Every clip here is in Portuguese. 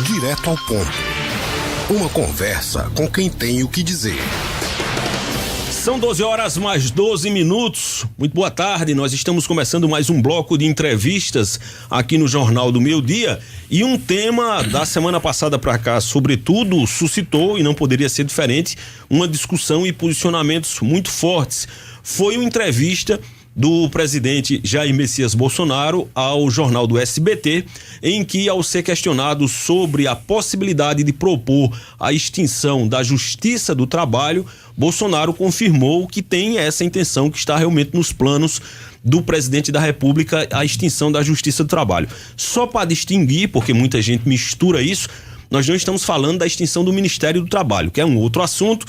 Direto ao ponto. Uma conversa com quem tem o que dizer. São 12 horas mais 12 minutos. Muito boa tarde, nós estamos começando mais um bloco de entrevistas aqui no Jornal do Meio Dia, e um tema da semana passada para cá, sobretudo, suscitou, e não poderia ser diferente, uma discussão e posicionamentos muito fortes. Foi uma entrevista do presidente Jair Messias Bolsonaro ao jornal do SBT, em que, ao ser questionado sobre a possibilidade de propor a extinção da Justiça do Trabalho, Bolsonaro confirmou que tem essa intenção, que está realmente nos planos do presidente da República, a extinção da Justiça do Trabalho. Só para distinguir, porque muita gente mistura isso, nós não estamos falando da extinção do Ministério do Trabalho, que é um outro assunto,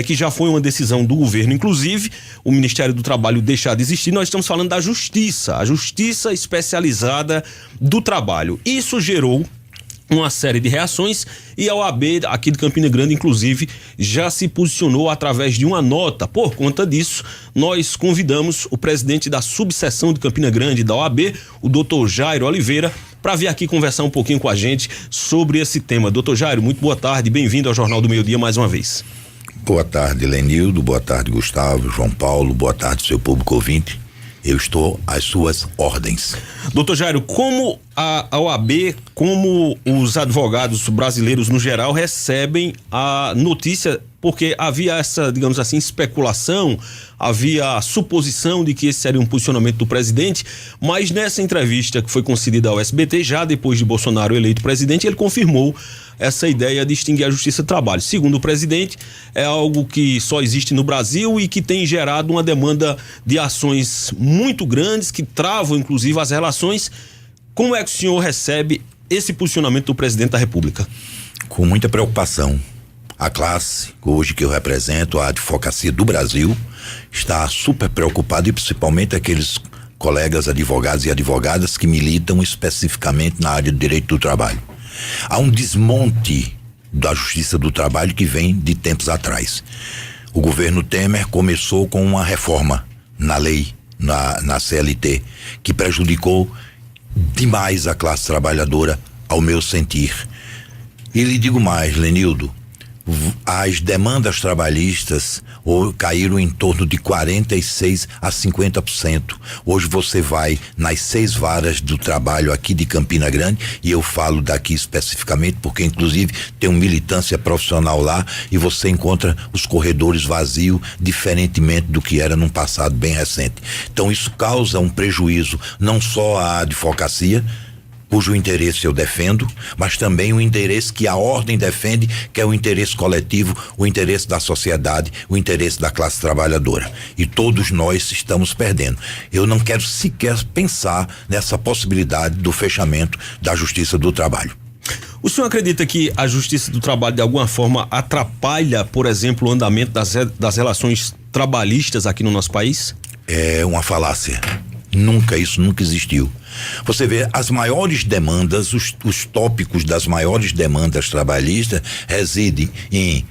que já foi uma decisão do governo, inclusive, o Ministério do Trabalho deixar de existir. Nós estamos falando da Justiça, a Justiça Especializada do Trabalho. Isso gerou uma série de reações, e a OAB aqui de Campina Grande, inclusive, já se posicionou através de uma nota. Por conta disso, nós convidamos o presidente da subseção de Campina Grande da OAB, o doutor Jairo Oliveira, para vir aqui conversar um pouquinho com a gente sobre esse tema. Doutor Jairo, muito boa tarde, bem-vindo ao Jornal do Meio Dia mais uma vez. Boa tarde, Lenildo, boa tarde, Gustavo, João Paulo, boa tarde, seu público ouvinte. Eu estou às suas ordens. Doutor Jairo, como a OAB, como os advogados brasileiros no geral recebem a notícia, porque havia essa, digamos assim, especulação, havia a suposição de que esse seria um posicionamento do presidente, mas nessa entrevista que foi concedida ao SBT, já depois de Bolsonaro eleito presidente, ele confirmou essa ideia de extinguir a Justiça do Trabalho. Segundo o presidente, é algo que só existe no Brasil e que tem gerado uma demanda de ações muito grandes, que travam inclusive as relações. Como é que o senhor recebe esse posicionamento do presidente da República? Com muita preocupação. A classe, hoje que eu represento, a advocacia do Brasil, está super preocupada, e principalmente aqueles colegas advogados e advogadas que militam especificamente na área do direito do trabalho. Há um desmonte da Justiça do Trabalho que vem de tempos atrás. O governo Temer começou com uma reforma na lei, na CLT, que prejudicou demais a classe trabalhadora, ao meu sentir. E lhe digo mais, Lenildo, as demandas trabalhistas caíram em torno de 46% a 50%. Hoje você vai nas 6 varas do trabalho aqui de Campina Grande, e eu falo daqui especificamente porque inclusive tem uma militância profissional lá, e você encontra os corredores vazios, diferentemente do que era num passado bem recente. Então isso causa um prejuízo não só à advocacia, cujo interesse eu defendo, mas também o interesse que a ordem defende, que é o interesse coletivo, o interesse da sociedade, o interesse da classe trabalhadora. E todos nós estamos perdendo. Eu não quero sequer pensar nessa possibilidade do fechamento da Justiça do Trabalho. O senhor acredita que a Justiça do Trabalho de alguma forma atrapalha, por exemplo, o andamento das relações trabalhistas aqui no nosso país? É uma falácia. Isso nunca existiu. Você vê, as maiores demandas, os tópicos das maiores demandas trabalhistas residem em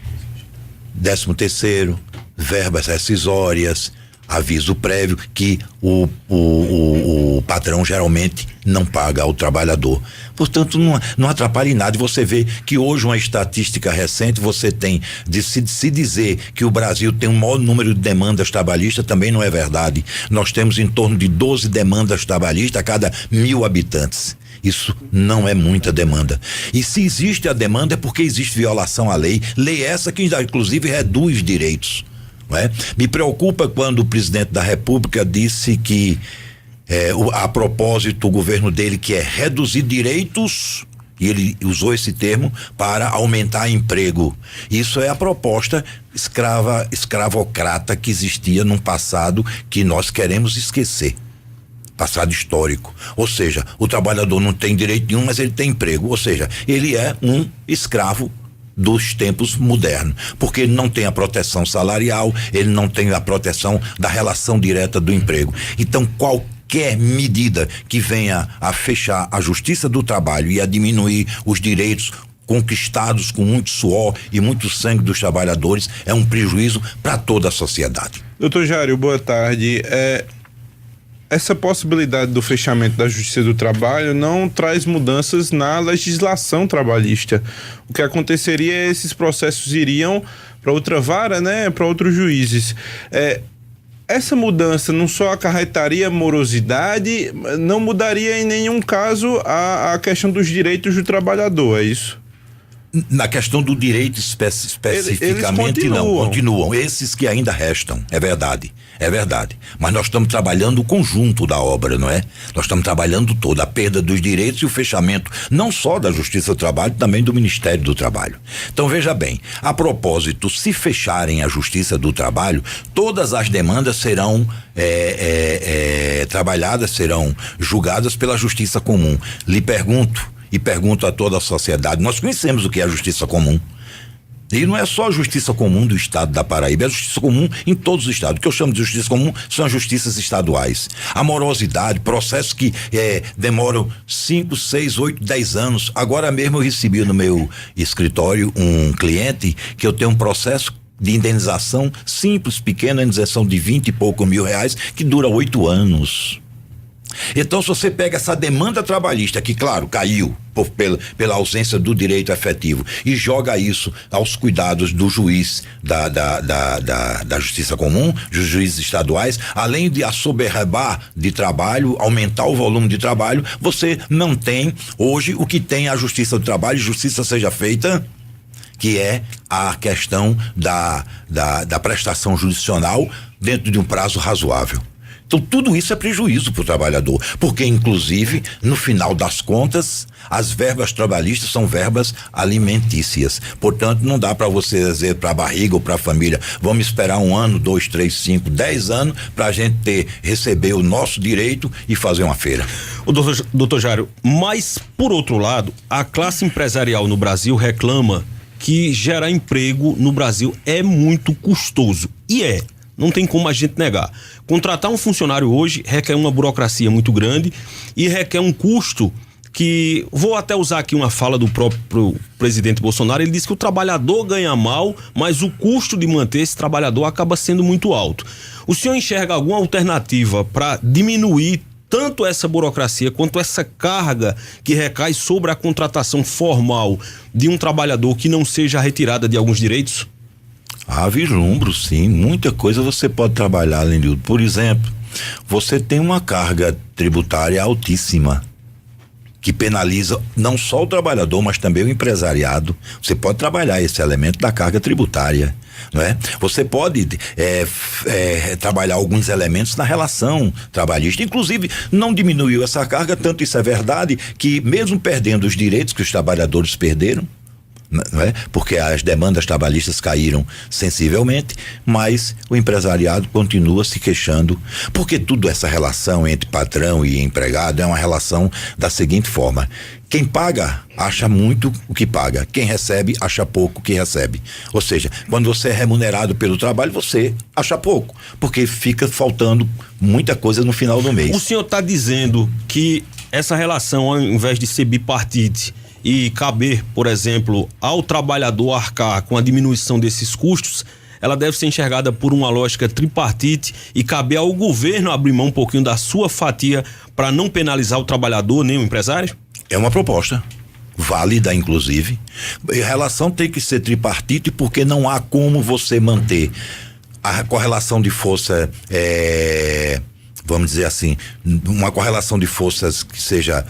13º, verbas rescisórias, aviso prévio, que o patrão geralmente não paga ao trabalhador. Portanto, não atrapalha em nada. E você vê que hoje, uma estatística recente, você tem de se dizer que o Brasil tem um maior número de demandas trabalhistas, também não é verdade. Nós temos em torno de 12 demandas trabalhistas a cada 1.000 habitantes. Isso não é muita demanda. E se existe a demanda é porque existe violação à lei. Lei essa que inclusive reduz direitos. Não é? Me preocupa quando o presidente da República disse que a propósito o governo dele quer reduzir direitos, e ele usou esse termo, para aumentar emprego. Isso é a proposta escravocrata que existia num passado que nós queremos esquecer. Passado histórico. Ou seja, o trabalhador não tem direito nenhum, mas ele tem emprego. Ou seja, ele é um escravo dos tempos modernos, porque ele não tem a proteção salarial, ele não tem a proteção da relação direta do emprego. Então, qualquer medida que venha a fechar a Justiça do Trabalho e a diminuir os direitos conquistados com muito suor e muito sangue dos trabalhadores é um prejuízo para toda a sociedade. Doutor Jairo, boa tarde. essa possibilidade do fechamento da Justiça do Trabalho não traz mudanças na legislação trabalhista. O que aconteceria é esses processos iriam para outra vara, né, para outros juízes. Essa mudança não só acarretaria morosidade, não mudaria em nenhum caso a questão dos direitos do trabalhador, é isso? Na questão do direito especificamente, eles continuam. Esses que ainda restam, é verdade. Mas nós estamos trabalhando o conjunto da obra, não é? Nós estamos trabalhando toda a perda dos direitos e o fechamento, não só da Justiça do Trabalho, também do Ministério do Trabalho. Então, veja bem, a propósito, se fecharem a Justiça do Trabalho, todas as demandas serão trabalhadas, serão julgadas pela Justiça Comum. Lhe pergunto, e pergunto a toda a sociedade, nós conhecemos o que é a justiça comum. E não é só a justiça comum do estado da Paraíba, é a justiça comum em todos os estados. O que eu chamo de justiça comum são as justiças estaduais. A morosidade, processos que demoram 5, 6, 8, 10 anos. Agora mesmo eu recebi no meu escritório um cliente que eu tenho um processo de indenização simples, pequena, indenização de 20 e poucos mil reais, que dura 8 anos. Então, se você pega essa demanda trabalhista, que claro, caiu pela ausência do direito efetivo, e joga isso aos cuidados do juiz da Justiça Comum, dos juízes estaduais, além de assoberbar de trabalho, aumentar o volume de trabalho, você não tem hoje o que tem a Justiça do Trabalho, justiça seja feita, que é a questão da prestação judicional dentro de um prazo razoável. Então, tudo isso é prejuízo para o trabalhador, porque, inclusive, no final das contas, as verbas trabalhistas são verbas alimentícias. Portanto, não dá para você dizer para a barriga ou para a família, vamos esperar 1 ano, 2, 3, 5, 10 anos para a gente receber o nosso direito e fazer uma feira. O doutor Jário, mas, por outro lado, a classe empresarial no Brasil reclama que gerar emprego no Brasil é muito custoso. E não tem como a gente negar. Contratar um funcionário hoje requer uma burocracia muito grande e requer um custo que, vou até usar aqui uma fala do próprio presidente Bolsonaro, ele disse que o trabalhador ganha mal, mas o custo de manter esse trabalhador acaba sendo muito alto. O senhor enxerga alguma alternativa para diminuir tanto essa burocracia quanto essa carga que recai sobre a contratação formal de um trabalhador que não seja retirada de alguns direitos? Vislumbro, sim. Muita coisa você pode trabalhar, Lenildo. Por exemplo, você tem uma carga tributária altíssima que penaliza não só o trabalhador, mas também o empresariado. Você pode trabalhar esse elemento da carga tributária, não é? Você pode trabalhar alguns elementos na relação trabalhista. Inclusive, não diminuiu essa carga, tanto isso é verdade, que mesmo perdendo os direitos que os trabalhadores perderam, não é? Porque as demandas trabalhistas caíram sensivelmente, mas o empresariado continua se queixando, porque tudo essa relação entre patrão e empregado é uma relação da seguinte forma: quem paga acha muito o que paga, quem recebe acha pouco o que recebe. Ou seja, quando você é remunerado pelo trabalho, você acha pouco, porque fica faltando muita coisa no final do mês. O senhor está dizendo que essa relação, ao invés de ser bipartite e caber, por exemplo, ao trabalhador arcar com a diminuição desses custos, ela deve ser enxergada por uma lógica tripartite e caber ao governo abrir mão um pouquinho da sua fatia para não penalizar o trabalhador nem o empresário? É uma proposta válida, inclusive. A relação tem que ser tripartite, porque não há como você manter a correlação de força, vamos dizer assim, uma correlação de forças que seja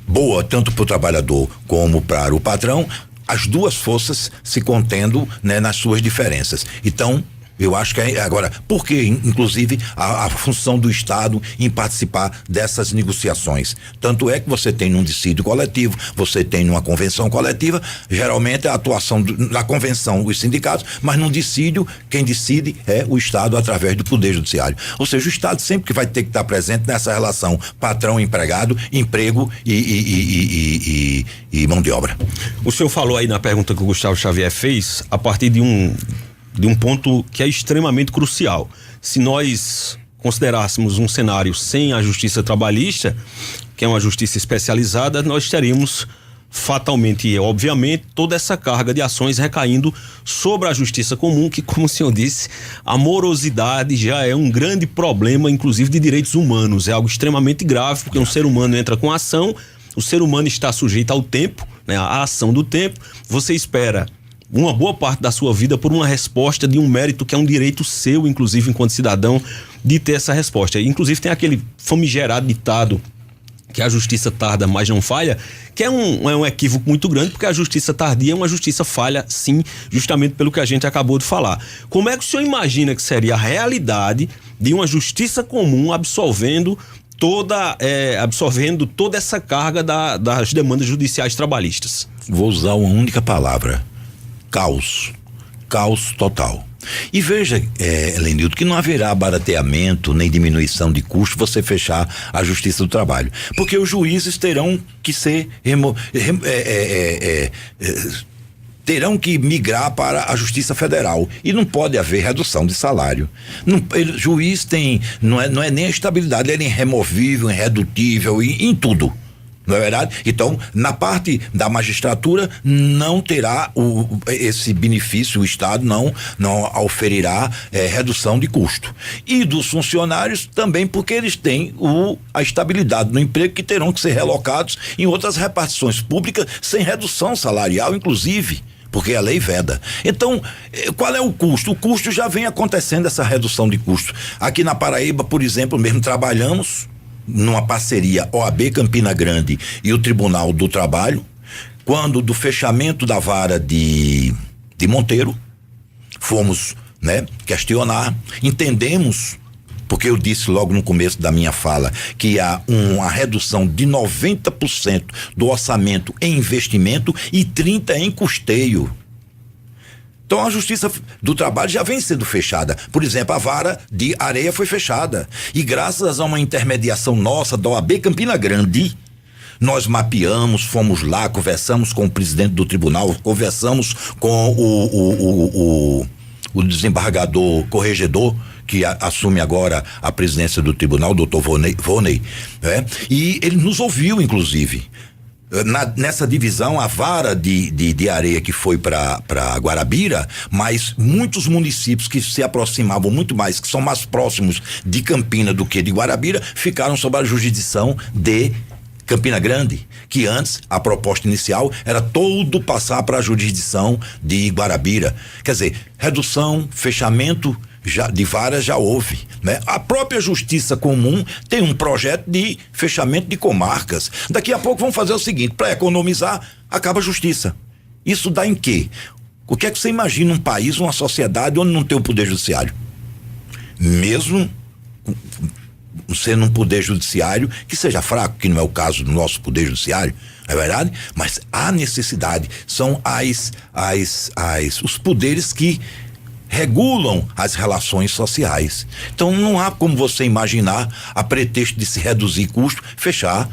boa tanto para o trabalhador como para o patrão, as duas forças se contendo, né, nas suas diferenças. Então, eu acho que agora, porque inclusive a função do Estado em participar dessas negociações. Tanto é que você tem num dissídio coletivo, você tem numa convenção coletiva, geralmente a atuação na convenção os sindicatos, mas num dissídio quem decide é o Estado através do Poder Judiciário. Ou seja, o Estado sempre que vai ter que estar presente nessa relação patrão-empregado, emprego e mão de obra. O senhor falou aí na pergunta que o Gustavo Xavier fez, a partir de um ponto que é extremamente crucial. Se nós considerássemos um cenário sem a justiça trabalhista, que é uma justiça especializada, nós teríamos fatalmente e obviamente toda essa carga de ações recaindo sobre a justiça comum, que, como o senhor disse, a morosidade já é um grande problema, inclusive de direitos humanos. É algo extremamente grave, porque um ser humano entra com ação, o ser humano está sujeito ao tempo, né, à ação do tempo. Você espera uma boa parte da sua vida por uma resposta de um mérito que é um direito seu, inclusive enquanto cidadão, de ter essa resposta. Inclusive tem aquele famigerado ditado que a justiça tarda, mas não falha, que é um equívoco muito grande, porque a justiça tardia é uma justiça falha, sim, justamente pelo que a gente acabou de falar. Como é que o senhor imagina que seria a realidade de uma justiça comum absorvendo toda essa carga das demandas judiciais trabalhistas? Vou usar uma única palavra: caos. Caos total. E veja, Lenildo, que não haverá barateamento nem diminuição de custo você fechar a Justiça do Trabalho, porque os juízes terão que ser terão que migrar para a Justiça Federal e não pode haver redução de salário. Juiz não é nem a estabilidade, ele é irremovível, irredutível em tudo. Não é verdade? Então, na parte da magistratura, não terá esse benefício, o Estado não oferirá redução de custo. E dos funcionários também, porque eles têm a estabilidade no emprego, que terão que ser relocados em outras repartições públicas sem redução salarial, inclusive, porque a lei veda. Então, qual é o custo? O custo já vem acontecendo, essa redução de custo. Aqui na Paraíba, por exemplo, mesmo trabalhamos numa parceria OAB Campina Grande e o Tribunal do Trabalho, quando do fechamento da vara de Monteiro, fomos, questionar, entendemos, porque eu disse logo no começo da minha fala que há uma redução de 90% do orçamento em investimento e 30% em custeio. Então a Justiça do Trabalho já vem sendo fechada. Por exemplo, a vara de Areia foi fechada. E graças a uma intermediação nossa da OAB Campina Grande, nós mapeamos, fomos lá, conversamos com o presidente do tribunal, conversamos com o desembargador corregedor, que assume agora a presidência do tribunal, o doutor Voney, e ele nos ouviu, inclusive. Nessa divisão, a vara de Areia que foi para Guarabira, mas muitos municípios que se aproximavam muito mais, que são mais próximos de Campina do que de Guarabira, ficaram sob a jurisdição de Campina Grande, que antes a proposta inicial era todo passar para a jurisdição de Guarabira. Quer dizer, redução, fechamento de varas já houve, A própria Justiça Comum tem um projeto de fechamento de comarcas. Daqui a pouco vão fazer o seguinte: para economizar, acaba a justiça. Isso dá em quê? O que é que você imagina um país, uma sociedade onde não tem o poder judiciário? Mesmo sendo um poder judiciário que seja fraco, que não é o caso do nosso poder judiciário, é verdade? Mas há necessidade, são os poderes que regulam as relações sociais. Então não há como você imaginar, a pretexto de se reduzir custo, fechar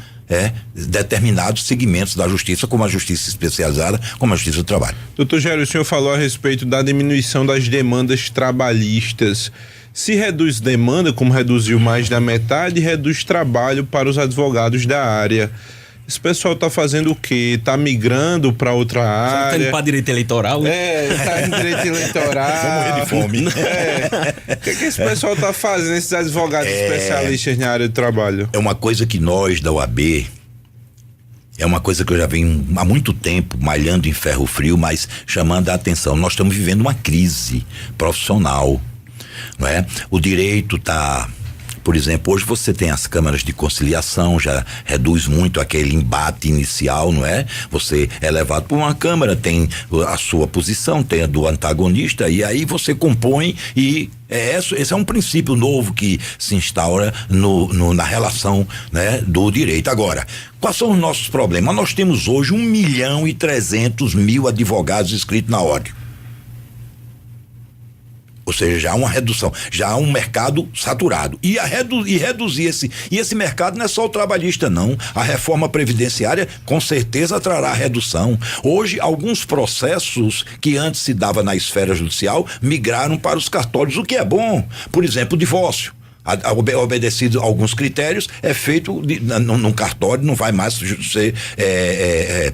determinados segmentos da justiça, como a justiça especializada, como a justiça do trabalho. Doutor Gério, o senhor falou a respeito da diminuição das demandas trabalhistas. Se reduz demanda, como reduziu mais da metade, reduz trabalho para os advogados da área. Esse pessoal está fazendo o quê? Está migrando para outra área? Está indo para direito eleitoral? Está indo direito eleitoral. Vamos morrer de fome. O que esse pessoal está fazendo, esses advogados especialistas na área de trabalho? É uma coisa que nós da OAB, é uma coisa que eu já venho há muito tempo malhando em ferro frio, mas chamando a atenção. Nós estamos vivendo uma crise profissional, não é? O direito está... Por exemplo, hoje você tem as câmaras de conciliação, já reduz muito aquele embate inicial, não é? Você é levado por uma câmara, tem a sua posição, tem a do antagonista, e aí você compõe, e esse é um princípio novo que se instaura na relação, do direito. Agora, quais são os nossos problemas? Nós temos hoje 1.300.000 advogados inscritos na ordem. Ou seja, já há uma redução, já há um mercado saturado. E reduzir esse mercado não é só o trabalhista, não. A reforma previdenciária com certeza trará redução. Hoje, alguns processos que antes se dava na esfera judicial migraram para os cartórios, o que é bom. Por exemplo, o divórcio. obedecido alguns critérios, é feito num cartório, não vai mais ser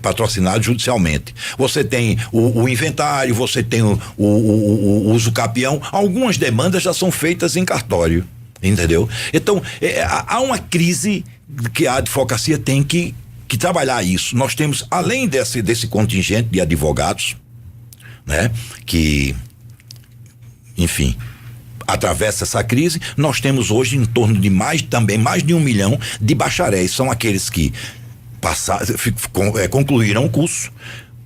patrocinado judicialmente. Você tem o inventário, você tem o uso capião, algumas demandas já são feitas em cartório, entendeu? Então, há uma crise que a advocacia tem que trabalhar isso. Nós temos, além desse contingente de advogados, né, que, enfim, atravessa essa crise, nós temos hoje em torno de mais de 1 milhão de bacharéis. São aqueles que concluíram o curso,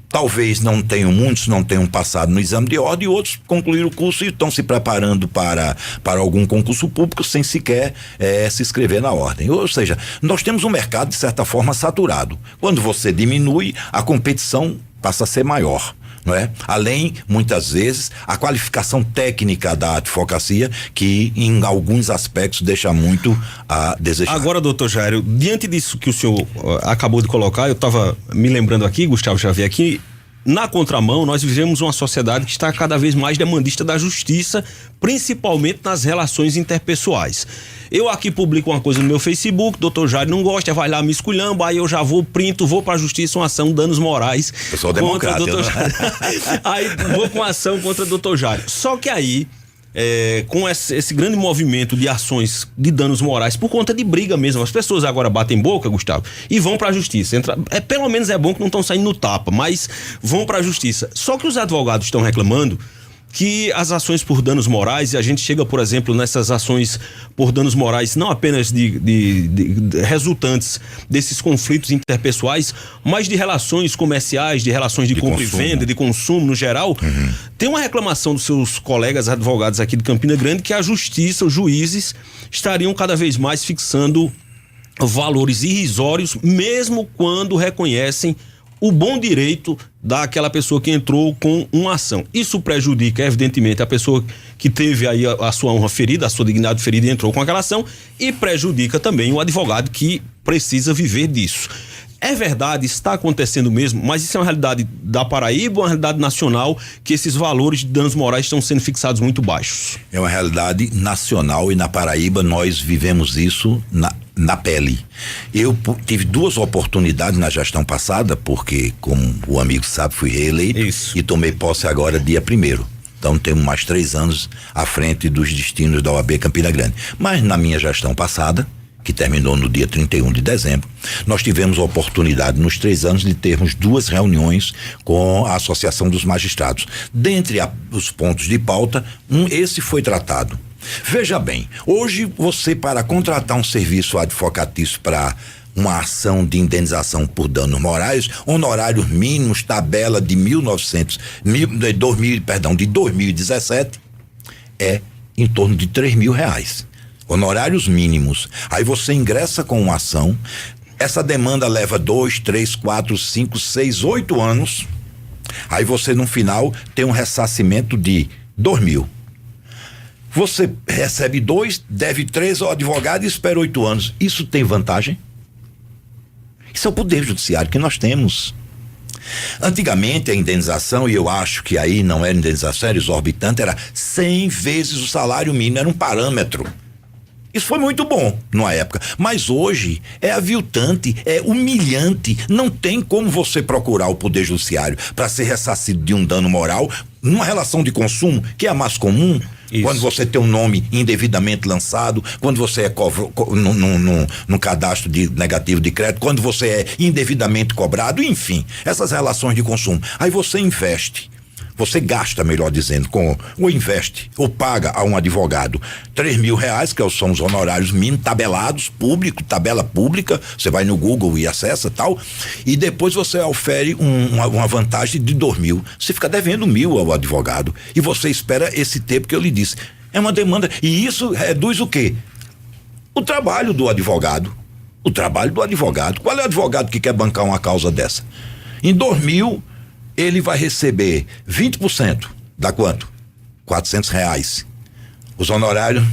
talvez muitos não tenham passado no exame de ordem, e outros concluíram o curso e estão se preparando para algum concurso público sem sequer se inscrever na ordem. Ou seja, nós temos um mercado de certa forma saturado. Quando você diminui, a competição passa a ser maior. Não é? Além, muitas vezes, a qualificação técnica da advocacia, que em alguns aspectos deixa muito a desejar. Agora, doutor Jairo, diante disso que o senhor acabou de colocar, eu estava me lembrando aqui, Gustavo Xavier, que na contramão nós vivemos uma sociedade que está cada vez mais demandista da justiça, principalmente nas relações interpessoais. Eu aqui publico uma coisa no meu Facebook, doutor Jairo não gosta, vai lá me esculhamba, aí eu já vou pra justiça uma ação de danos morais. Eu sou democrata, contra doutor Jairo. Aí vou com uma ação contra doutor Jairo. Só que aí, com esse grande movimento de ações de danos morais por conta de briga mesmo, as pessoas agora batem boca, Gustavo, e vão pra justiça. Pelo menos é bom que não estão saindo no tapa, mas vão pra justiça. Só que os advogados estão reclamando que as ações por danos morais, e a gente chega, por exemplo, nessas ações por danos morais, não apenas de resultantes desses conflitos interpessoais, mas de relações comerciais, de relações de compra consumo. E venda, de consumo no geral. Tem uma reclamação dos seus colegas advogados aqui de Campina Grande que a justiça, os juízes, estariam cada vez mais fixando valores irrisórios, mesmo quando reconhecem o bom direito daquela pessoa que entrou com uma ação. Isso prejudica, evidentemente, a pessoa que teve aí a sua honra ferida, a sua dignidade ferida e entrou com aquela ação, e prejudica também o advogado que precisa viver disso. É verdade, está acontecendo mesmo, mas isso é uma realidade da Paraíba, uma realidade nacional, que esses valores de danos morais estão sendo fixados muito baixos? É uma realidade nacional, e na Paraíba nós vivemos isso na pele. Eu tive 2 oportunidades na gestão passada, porque, como o amigo sabe, fui reeleito. Isso. E tomei posse agora dia 1º. Então temos mais 3 anos à frente dos destinos da OAB Campina Grande. Mas na minha gestão passada, que terminou no dia 31 de dezembro, nós tivemos a oportunidade nos 3 anos de termos 2 reuniões com a Associação dos Magistrados. Dentre os pontos de pauta, esse foi tratado. Veja bem, hoje você, para contratar um serviço advocatício para uma ação de indenização por danos morais, honorários mínimos, tabela de 2017, é em torno de R$3.000. Honorários mínimos. Aí você ingressa com uma ação, essa demanda leva 2, 3, 4, 5, 6, 8 anos, aí você no final tem um ressarcimento de R$2.000. Você recebe 2, deve 3 ao advogado e espera 8 anos. Isso tem vantagem? Isso é o poder judiciário que nós temos. Antigamente a indenização, e eu acho que aí não era indenização, era exorbitante, era 100 vezes o salário mínimo, era um parâmetro. Isso foi muito bom numa época, mas hoje é aviltante, é humilhante. Não tem como você procurar o poder judiciário para ser ressarcido de um dano moral numa relação de consumo, que é a mais comum. Isso. Quando você tem um nome indevidamente lançado, quando você é no cadastro negativo de crédito, quando você é indevidamente cobrado, enfim, essas relações de consumo. Aí você investe. Você gasta, melhor dizendo, ou investe, ou paga a um advogado R$3.000, que são os honorários mínimos, tabelados, tabela pública, você vai no Google e acessa tal, e depois você ofere uma vantagem de R$2.000. Você fica devendo R$1.000 ao advogado, e você espera esse tempo que eu lhe disse. É uma demanda, e isso reduz o quê? O trabalho do advogado. O trabalho do advogado. Qual é o advogado que quer bancar uma causa dessa? Em R$2.000, ele vai receber 20%, dá quanto? R$400. Os honorários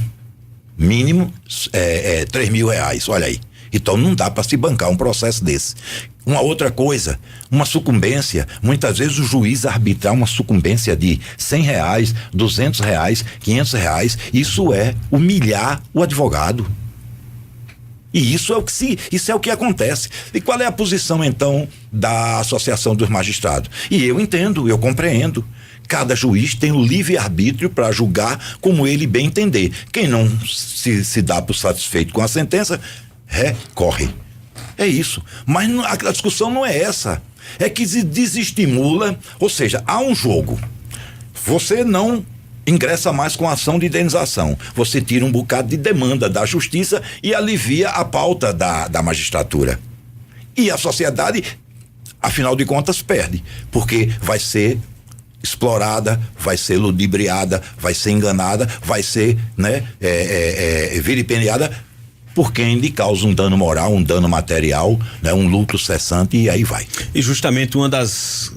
mínimo R$3.000, olha aí. Então não dá para se bancar um processo desse. Uma outra coisa, uma sucumbência, muitas vezes o juiz arbitrar uma sucumbência de R$100, R$200, R$500, isso é humilhar o advogado. E isso é o que acontece. E qual é a posição, então, da Associação dos Magistrados? E eu entendo, eu compreendo. Cada juiz tem o livre-arbítrio para julgar como ele bem entender. Quem não se dá por satisfeito com a sentença, recorre. É isso. Mas a discussão não é essa. É que se desestimula, ou seja, há um jogo. Você não ingressa mais com ação de indenização. Você tira um bocado de demanda da justiça e alivia a pauta da magistratura. E a sociedade, afinal de contas, perde, porque vai ser explorada, vai ser ludibriada, vai ser enganada, vai ser, vilipendiada por quem lhe causa um dano moral, um dano material, um lucro cessante, e aí vai. E justamente uma das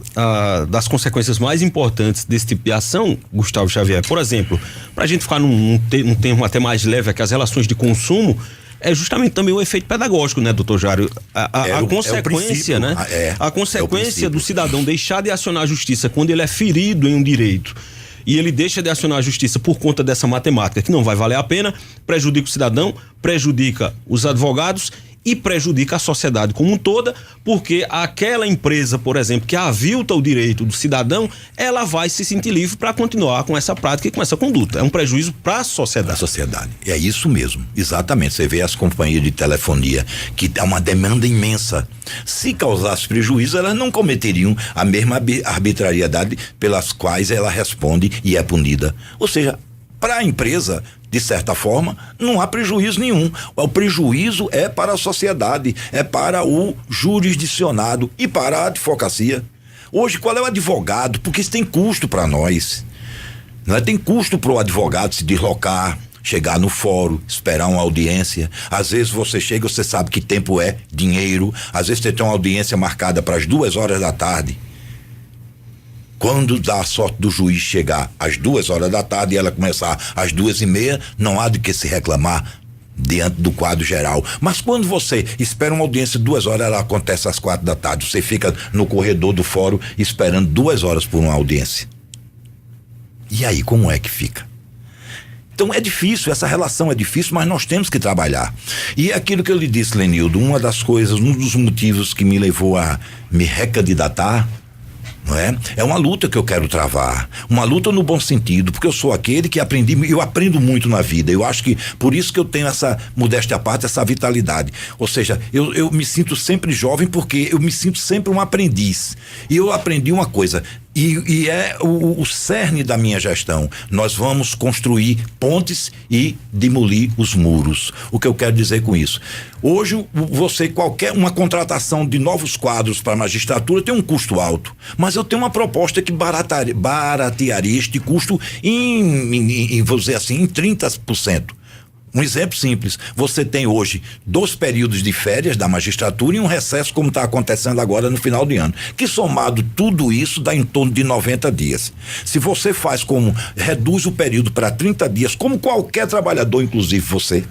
consequências mais importantes desse tipo de ação, Gustavo Xavier, por exemplo, para a gente ficar num termo até mais leve, é que as relações de consumo é justamente também o efeito pedagógico, né, doutor Jário? A consequência, né? A consequência do cidadão deixar de acionar a justiça quando ele é ferido em um direito e ele deixa de acionar a justiça por conta dessa matemática que não vai valer a pena, prejudica o cidadão, prejudica os advogados e prejudica a sociedade como um toda, porque aquela empresa, por exemplo, que avilta o direito do cidadão, ela vai se sentir livre para continuar com essa prática e com essa conduta. É um prejuízo para a sociedade. A sociedade. É isso mesmo, exatamente. Você vê as companhias de telefonia, que dá uma demanda imensa. Se causasse prejuízo, elas não cometeriam a mesma arbitrariedade pelas quais ela responde e é punida. Ou seja, para a empresa, de certa forma, não há prejuízo nenhum. O prejuízo é para a sociedade, é para o jurisdicionado e para a advocacia. Hoje, qual é o advogado? Porque isso tem custo para nós. Tem custo para o advogado se deslocar, chegar no fórum, esperar uma audiência. Às vezes você chega, você sabe que tempo é dinheiro. Às vezes você tem uma audiência marcada para as 2h da tarde. Quando dá a sorte do juiz chegar às 2h da tarde e ela começar às 2h30, não há de que se reclamar diante do quadro geral. Mas quando você espera uma audiência 2h, ela acontece às 4 da tarde. Você fica no corredor do fórum esperando 2 horas por uma audiência. E aí, como é que fica? Então é difícil, essa relação é difícil, mas nós temos que trabalhar. E é aquilo que eu lhe disse, Lenildo, um dos motivos que me levou a me recandidatar, não é? É uma luta que eu quero travar, uma luta no bom sentido, porque eu sou aquele que eu aprendo muito na vida. Eu acho que por isso que eu tenho essa modéstia à parte, essa vitalidade. Ou seja, eu me sinto sempre jovem porque eu me sinto sempre um aprendiz. E eu aprendi uma coisa, e é o cerne da minha gestão. Nós vamos construir pontes e demolir os muros. O que eu quero dizer com isso? Hoje, uma contratação de novos quadros para a magistratura tem um custo alto, mas eu tenho uma proposta que baratearia este custo vou dizer assim, em 30%. Um exemplo simples, você tem hoje 2 períodos de férias da magistratura e um recesso como está acontecendo agora no final de ano, que somado tudo isso dá em torno de 90 dias. Se você reduz o período para 30 dias, como qualquer trabalhador, inclusive você,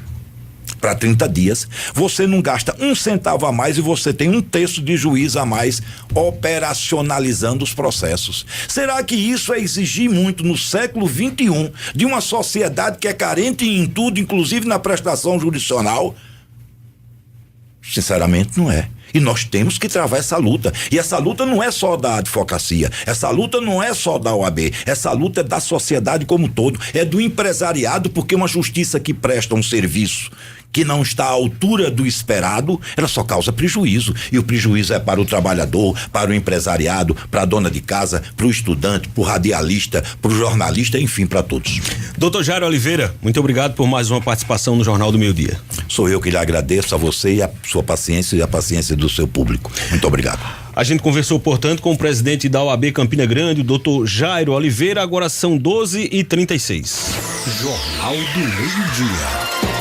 para 30 dias, você não gasta 1 centavo a mais e você tem 1/3 de juiz a mais operacionalizando os processos. Será que isso é exigir muito no século XXI de uma sociedade que é carente em tudo, inclusive na prestação jurisdicional? Sinceramente, não é. E nós temos que travar essa luta. E essa luta não é só da advocacia, essa luta não é só da OAB, essa luta é da sociedade como um todo, é do empresariado, porque uma justiça que presta um serviço que não está à altura do esperado, ela só causa prejuízo. E o prejuízo é para o trabalhador, para o empresariado, para a dona de casa, para o estudante, para o radialista, para o jornalista, enfim, para todos. Doutor Jário Oliveira, muito obrigado por mais uma participação no Jornal do Meio Dia. Sou eu que lhe agradeço, a você e a sua paciência e a paciência do seu público. Muito obrigado. A gente conversou, portanto, com o presidente da OAB Campina Grande, o doutor Jário Oliveira. Agora são 12h36. Jornal do Meio Dia.